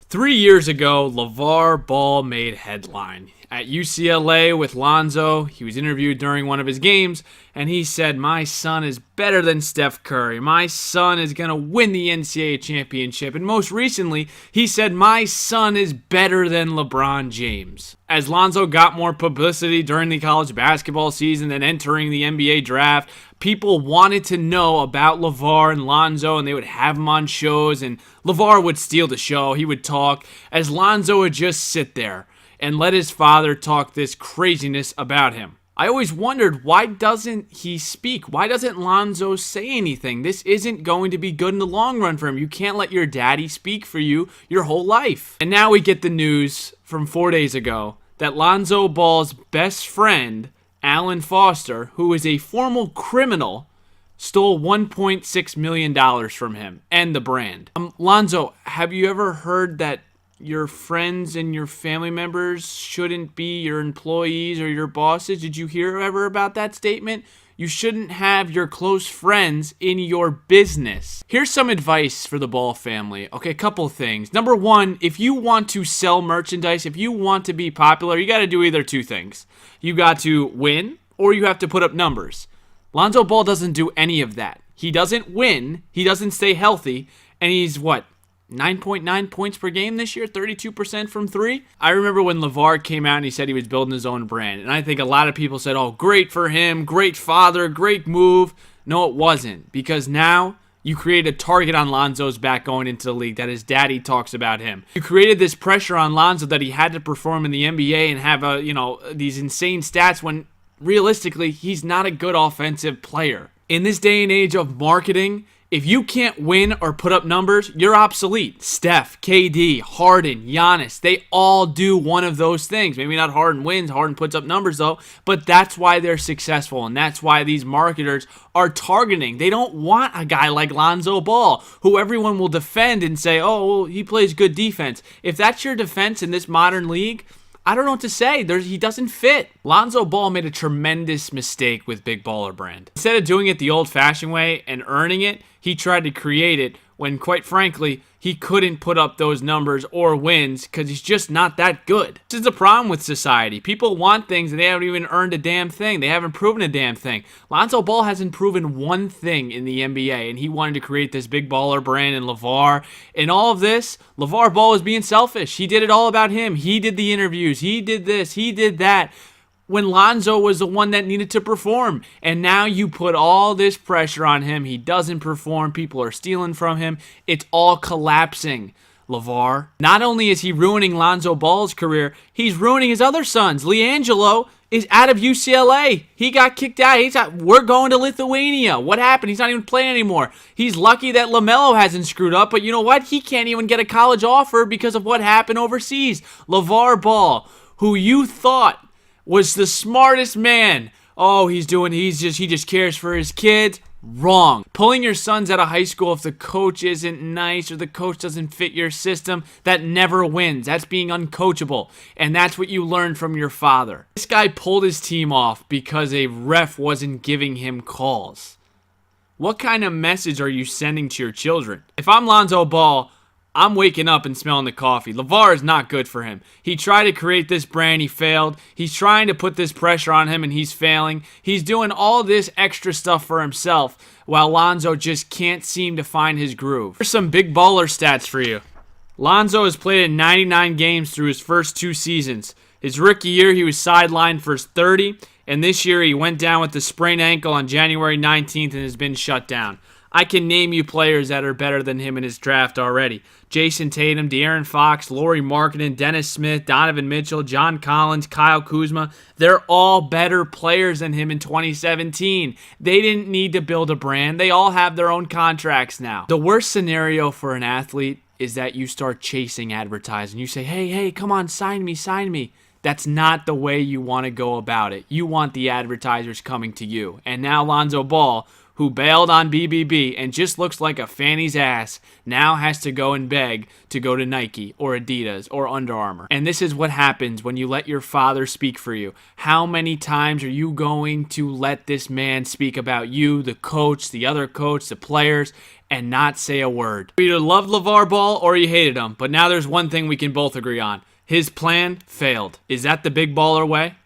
3 years ago, Lavar Ball made headline. At UCLA with Lonzo, he was interviewed during one of his games, and he said, "My son is better than Steph Curry. My son is going to win the NCAA championship." And most recently, he said, "My son is better than LeBron James." As Lonzo got more publicity during the college basketball season and entering the NBA draft, people wanted to know about Lavar and Lonzo, and they would have him on shows, and Lavar would steal the show. He would talk, as Lonzo would just sit there and let his father talk this craziness about him. I always wondered, why doesn't he speak? Why doesn't Lonzo say anything? This isn't going to be good in the long run for him. You can't let your daddy speak for you your whole life. And now we get the news from 4 days ago that Lonzo Ball's best friend, Alan Foster, who is a former criminal, stole $1.6 million from him and the brand. Lonzo, have you ever heard that your friends and your family members shouldn't be your employees or your bosses? Did you hear ever about that statement? You shouldn't have your close friends in your business. Here's some advice for the Ball family. Okay, a couple things. Number one, if you want to sell merchandise, if you want to be popular, you got to do either two things. You got to win, or you have to put up numbers. Lonzo Ball doesn't do any of that. He doesn't win, he doesn't stay healthy, and he's 9.9 points per game this year, 32% from three. I remember when Lavar came out and he said he was building his own brand. And I think a lot of people said, "Oh, great for him, great father, great move." No, it wasn't. Because now you create a target on Lonzo's back going into the league that his daddy talks about him. You created this pressure on Lonzo that he had to perform in the NBA and have these insane stats when realistically he's not a good offensive player. In this day and age of marketing, if you can't win or put up numbers, you're obsolete. Steph, KD, Harden, Giannis, they all do one of those things. Maybe not Harden wins, Harden puts up numbers though, but that's why they're successful, and that's why these marketers are targeting. They don't want a guy like Lonzo Ball, who everyone will defend and say, "Oh, well, he plays good defense." If that's your defense in this modern league, I don't know what to say. He doesn't fit. Lonzo Ball made a tremendous mistake with Big Baller Brand. Instead of doing it the old-fashioned way and earning it, he tried to create it when, quite frankly, he couldn't put up those numbers or wins because he's just not that good. This is the problem with society. People want things and they haven't even earned a damn thing. They haven't proven a damn thing. Lonzo Ball hasn't proven one thing in the NBA, and he wanted to create this Big Baller Brand and Lavar. And all of this, Lavar Ball was being selfish. He did it all about him. He did the interviews. He did this. He did that, when Lonzo was the one that needed to perform. And now you put all this pressure on him. He doesn't perform. People are stealing from him. It's all collapsing. Lavar, not only is he ruining Lonzo Ball's career, he's ruining his other sons. LiAngelo is out of UCLA. He got kicked out. We're going to Lithuania. What happened? He's not even playing anymore. He's lucky that LaMelo hasn't screwed up, but you know what? He can't even get a college offer because of what happened overseas. Lavar Ball, who you thought was the smartest man. Oh, he just cares for his kids. Wrong. Pulling your sons out of high school if the coach isn't nice or the coach doesn't fit your system, that never wins. That's being uncoachable. And that's what you learned from your father. This guy pulled his team off because a ref wasn't giving him calls. What kind of message are you sending to your children? If I'm Lonzo Ball, I'm waking up and smelling the coffee. Lavar is not good for him. He tried to create this brand, he failed. He's trying to put this pressure on him and he's failing. He's doing all this extra stuff for himself while Lonzo just can't seem to find his groove. Here's some Big Baller stats for you. Lonzo has played in 99 games through his first 2 seasons. His rookie year, he was sidelined for 30, and this year he went down with a sprained ankle on January 19th and has been shut down. I can name you players that are better than him in his draft already. Jason Tatum, De'Aaron Fox, Lauri Markkanen, Dennis Smith, Donovan Mitchell, John Collins, Kyle Kuzma. They're all better players than him in 2017. They didn't need to build a brand. They all have their own contracts now. The worst scenario for an athlete is that you start chasing advertising. You say, hey, come on, sign me. That's not the way you want to go about it. You want the advertisers coming to you. And now Lonzo Ball, who bailed on BBB and just looks like a fanny's ass, now has to go and beg to go to Nike or Adidas or Under Armour. And this is what happens when you let your father speak for you. How many times are you going to let this man speak about you, the coach, the other coach, the players? and not say a word. You either loved LaVar Ball or you hated him, but now there's one thing we can both agree on. His plan failed. Is that the big baller way?